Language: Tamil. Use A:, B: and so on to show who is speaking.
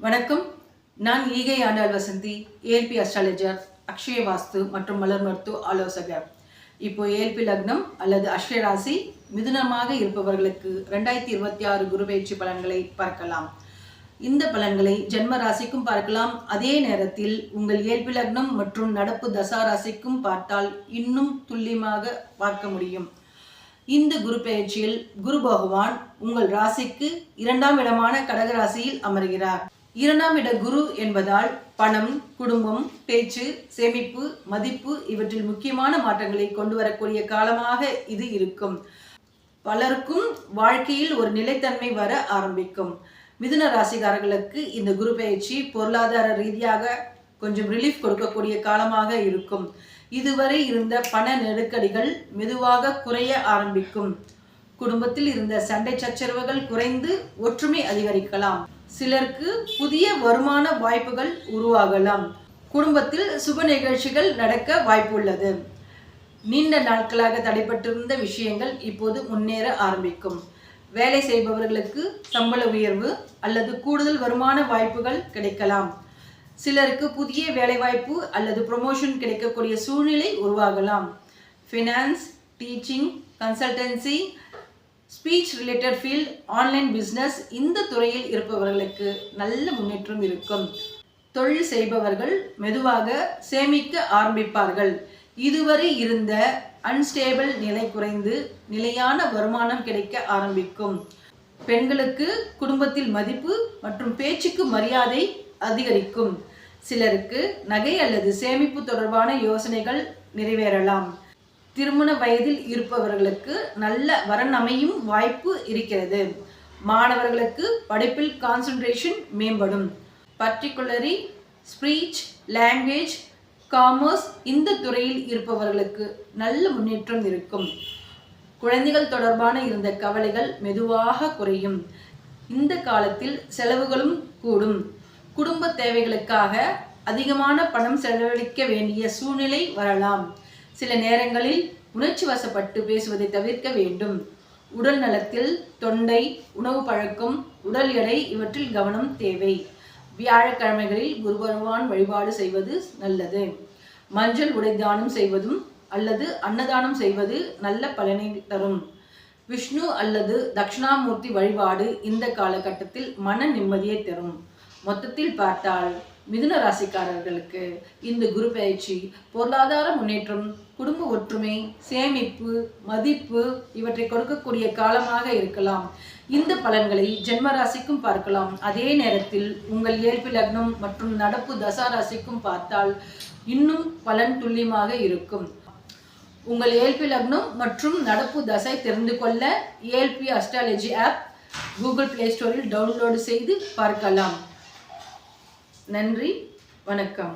A: வணக்கம். நான் ஈகை ஆண்டாள் வசந்தி, ஏஎல்பி அஸ்ட்ராலஜர், அக்ஷய வாஸ்து மற்றும் மலர் மருத்துவ ஆலோசகர். இப்போ ஏஎல்பி லக்னம் அல்லது அக்ஷய ராசி மிதுனமாக இருப்பவர்களுக்கு 2026 குரு பெயர்ச்சி பலன்களை பார்க்கலாம். இந்த பலன்களை ஜென்ம ராசிக்கும் பார்க்கலாம். அதே நேரத்தில் உங்கள் ஏஎல்பி லக்னம் மற்றும் நடப்பு தசா ராசிக்கும் பார்த்தால் இன்னும் துல்லியமாக பார்க்க முடியும். இந்த குரு பெயர்ச்சியில் குரு பகவான் உங்கள் ராசிக்கு 2ஆம் இடமான கடக ராசியில் அமர்கிறார். 2ஆம் இட குரு என்பதால் பணம், குடும்பம், பேச்சு, சேமிப்பு, மதிப்பு இவற்றில் முக்கியமான மாற்றங்களை கொண்டு வரக்கூடிய காலமாக இது இருக்கும். பலருக்கும் வாழ்க்கையில் ஒரு நிலைத்தன்மை வர ஆரம்பிக்கும். மிதுன ராசிக்காரர்களுக்கு இந்த குரு பெயர்ச்சி பொருளாதார ரீதியாக கொஞ்சம் ரிலீஃப் கொடுக்கக்கூடிய காலமாக இருக்கும். இதுவரை இருந்த பண நெருக்கடிகள் மெதுவாக குறைய ஆரம்பிக்கும். குடும்பத்தில் இருந்த சண்டை சச்சரவுகள் குறைந்து ஒற்றுமை அதிகரிக்கலாம். சிலருக்கு புதிய வருமான வாய்ப்புகள் உருவாகலாம். குடும்பத்தில் சுப நிகழ்ச்சிகள் நடக்க வாய்ப்புள்ளது. நீண்ட நாட்களாக தடைப்பட்டிருந்த விஷயங்கள் இப்போது முன்னேற ஆரம்பிக்கும். வேலை செய்பவர்களுக்கு சம்பள உயர்வு அல்லது கூடுதல் வருமான வாய்ப்புகள் கிடைக்கலாம். சிலருக்கு புதிய வேலைவாய்ப்பு அல்லது ப்ரொமோஷன் கிடைக்கக்கூடிய சூழ்நிலை உருவாகலாம். Finance, teaching, consultancy, speech related field, online business இந்த துறையில் இருப்பவர்களுக்கு நல்ல முன்னேற்றம் இருக்கும். தொழில் செய்பவர்கள் மெதுவாக சேமிக்க ஆரம்பிப்பார்கள். இதுவரை இருந்த அன்ஸ்டேபிள் நிலை குறைந்து நிலையான வருமானம் கிடைக்க ஆரம்பிக்கும். பெண்களுக்கு குடும்பத்தில் மதிப்பு மற்றும் பேச்சுக்கு மரியாதை அதிகரிக்கும். சிலருக்கு நகை அல்லது சேமிப்பு தொடர்பான யோசனைகள் நிறைவேறலாம். திருமண வயதில் இருப்பவர்களுக்கு நல்ல வரன் அமையும் வாய்ப்பு இருக்கிறது. மாணவர்களுக்கு படிப்பில் கான்சன்ட்ரேஷன் மேம்படும். பர்டிகுலரி ஸ்பீச், லாங்குவேஜ், காமர்ஸ் இந்த துறையில் இருப்பவர்களுக்கு நல்ல முன்னேற்றம் இருக்கும். குழந்தைகள் தொடர்பான இருந்த கவலைகள் மெதுவாக குறையும். இந்த காலத்தில் செலவுகளும் கூடும். குடும்ப தேவைகளுக்காக அதிகமான பணம் செலவழிக்க வேண்டிய சூழ்நிலை வரலாம். சில நேரங்களில் உணர்ச்சி வசப்பட்டு பேசுவதை தவிர்க்க வேண்டும். உடல் நலத்தில் தொண்டை, உணவு பழக்கம், உடல் எடை இவற்றில் கவனம் தேவை. வியாழக்கிழமைகளில் குரு பகவான் வழிபாடு செய்வது நல்லது. மஞ்சள் உடை தானம் செய்வதும் அல்லது அன்னதானம் செய்வது நல்ல பலனை தரும். விஷ்ணு அல்லது தட்சிணாமூர்த்தி வழிபாடு இந்த காலகட்டத்தில் மன நிம்மதியை தரும். மொத்தத்தில் பார்த்தால் மிதுன ராசிக்காரர்களுக்கு இந்த குரு பெயர்ச்சி பொருளாதார முன்னேற்றம், குடும்ப ஒற்றுமை, சேமிப்பு, மதிப்பு இவற்றை கொடுக்கக்கூடிய காலமாக இருக்கலாம். இந்த பலன்களை ஜென்ம ராசிக்கும் பார்க்கலாம். அதே நேரத்தில் உங்கள் ஏஎல்பி லக்னம் மற்றும் நடப்பு தசா ராசிக்கும் பார்த்தால் இன்னும் பலன் துல்லியமாக இருக்கும். உங்கள் ஏஎல்பி லக்னம் மற்றும் நடப்பு தசை தெரிந்து கொள்ள ALP astrology app Google Play ஸ்டோரில் டவுன்லோடு செய்து பார்க்கலாம். நன்றி, வணக்கம்.